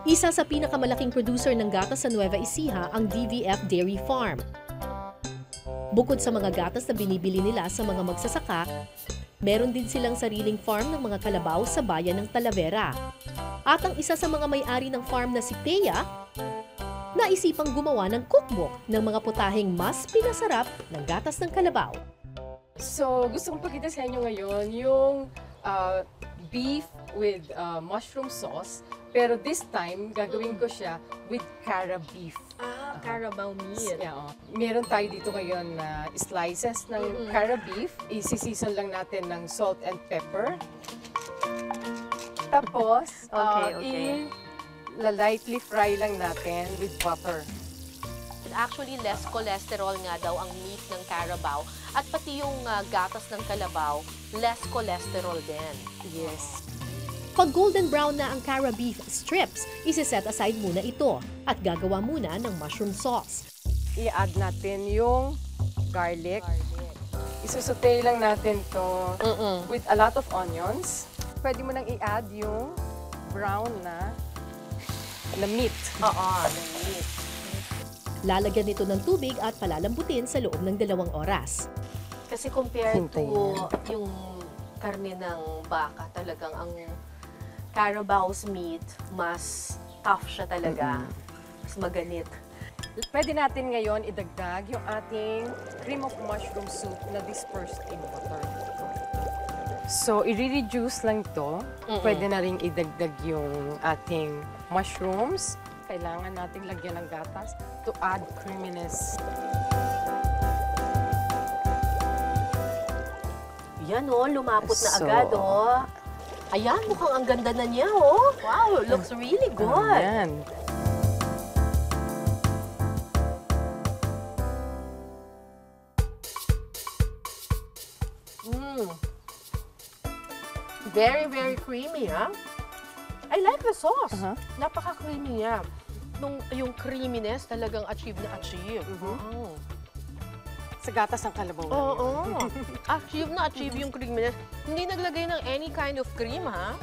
Isa sa pinakamalaking producer ng gatas sa Nueva Ecija ang DVF Dairy Farm. Bukod sa mga gatas na binibili nila sa mga magsasaka, meron din silang sariling farm ng mga kalabaw sa bayan ng Talavera. At ang isa sa mga may-ari ng farm na si Thea, naisipang gumawa ng cookbook ng mga putaheng mas pinasarap ng gatas ng kalabaw. So, gusto kong pakita sa inyo ngayon yung beef with mushroom sauce. Pero this time, gagawin ko siya with cara beef. Carabao meat. Yeah, oh. Meron tayo dito ngayon na slices ng cara beef. Isi-season lang natin ng salt and pepper. Tapos, lightly fry lang natin with butter. Actually, less cholesterol nga daw ang meat ng carabao. At pati yung gatas ng kalabaw, less cholesterol din. Yes. Pag golden brown na ang cara beef strips, isi-set aside muna ito at gagawa muna ng mushroom sauce. I-add natin yung garlic. Isusute lang natin to with a lot of onions. Pwede mo nang i-add yung brown na meat. Oo, ng meat. Lalagyan nito ng tubig at palalambutin sa loob ng 2 oras. Kasi compared to Hintayin. yung karne ng baka, talagang ang carabao's meat, mas tough siya talaga. Mas maganit. Pwede natin ngayon idagdag yung ating cream of mushroom soup na dispersed in water. So, i-reduce lang to. Pwede na rin idagdag yung ating mushrooms. Kailangan nating lagyan ng gatas to add creaminess. Yan oh, lumapot na agad oh. Ayan, mukhang ang ganda na niya oh. Wow, looks really good. Ayan. Very, very creamy, ha? I like the sauce. Napaka-creamy niya. Yung creaminess talagang achieve na achieve. Wow. Sa gatas ng kalabaw. Oo. Achieve na achieve yung creaminess. Hindi naglagay ng any kind of cream, ha?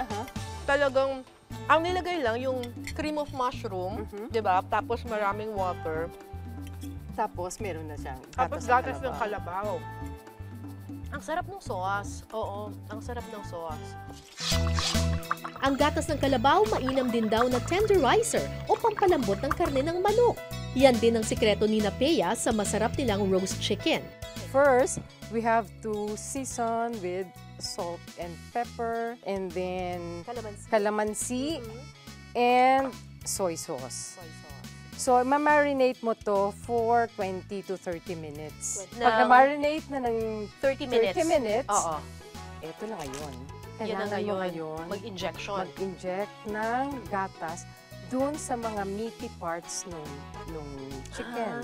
Talagang, ang nilagay lang yung cream of mushroom, di ba? Tapos maraming water. Tapos meron na siyang Tapos gatas ng kalabaw. Ang sarap ng sauce. Oo, ang sarap ng sauce. Ang gatas ng kalabaw mainam din daw na tenderizer o pampalambot ng karne ng manok. Yan din ang sikreto ni Thea sa masarap nilang roast chicken. First, we have to season with salt and pepper, and then calamansi and soy sauce. So, ma-marinate mo to for 20 to 30 minutes. Pag na-marinate na ng 30 minutes. Oo. Ito na ngayon. Yan na Kailangan mo ngayon. Mag-injection. Mag-inject ng gatas dun sa mga meaty parts nung chicken.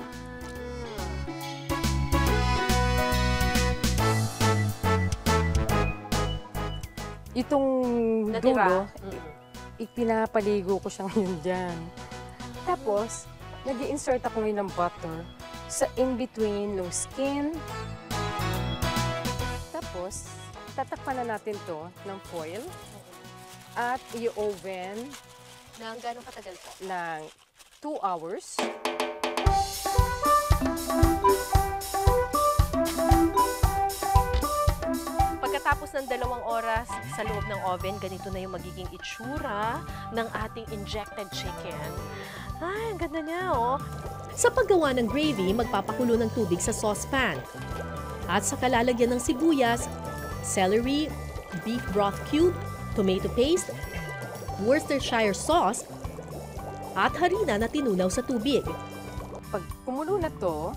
Itong dulo, ipinapaligo ko siya ngayon dyan. Tapos, nag-i-insert ako ngayon ng butter sa in-between ng skin. Tapos, tatakpan na natin to ng foil at i-oven Nang gano'ng katagal po? ng 2 hours. Pagkatapos ng 2 oras sa loob ng oven, ganito na yung magiging itsura ng ating injected chicken. Ay, ang ganda niya, oh. Sa paggawa ng gravy, magpapakulo ng tubig sa saucepan. At sa kalalagyan ng sibuyas, celery, beef broth cube, tomato paste, Worcestershire sauce, at harina na tinunaw sa tubig. Pag kumulo na to,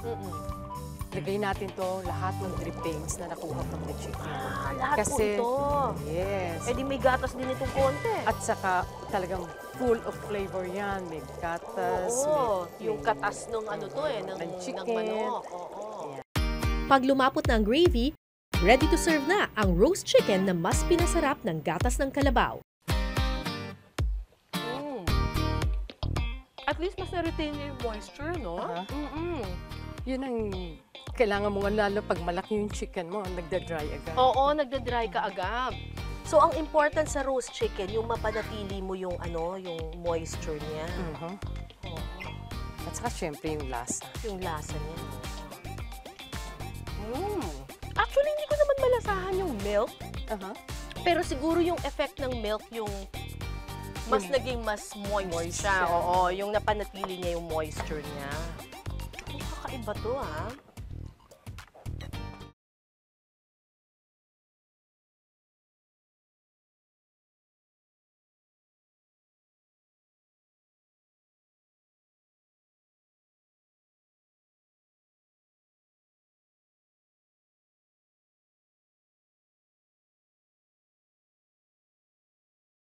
lagay natin to lahat ng drippings na nakuha from the chicken. Lahat po ito. Yes. Eh di may gatas din itong konti. At saka talagang full of flavor yan. May gatas. Oo, may yung katas ng ano to eh, ng chicken. manok. Oo. Pag lumapot na ang gravy, ready to serve na ang roast chicken na mas pinasarap ng gatas ng kalabaw. At least mas na-retain niya yung moisture, no? Yun ang kailangan mo lalo pag malaki yung chicken mo, nagda-dry agad. Oo, nagda-dry ka agad. So, ang important sa roast chicken, yung mapanatili mo yung yung moisture niya. Oo. At saka syempre yung lasa. Yung lasa niya. Actually, hindi ko naman malasahan yung milk. Pero Pero siguro yung effect ng milk, yung mas naging mas moist siya. siya. Oo, yung napanatili niya yung moisture niya. Kakaiba to,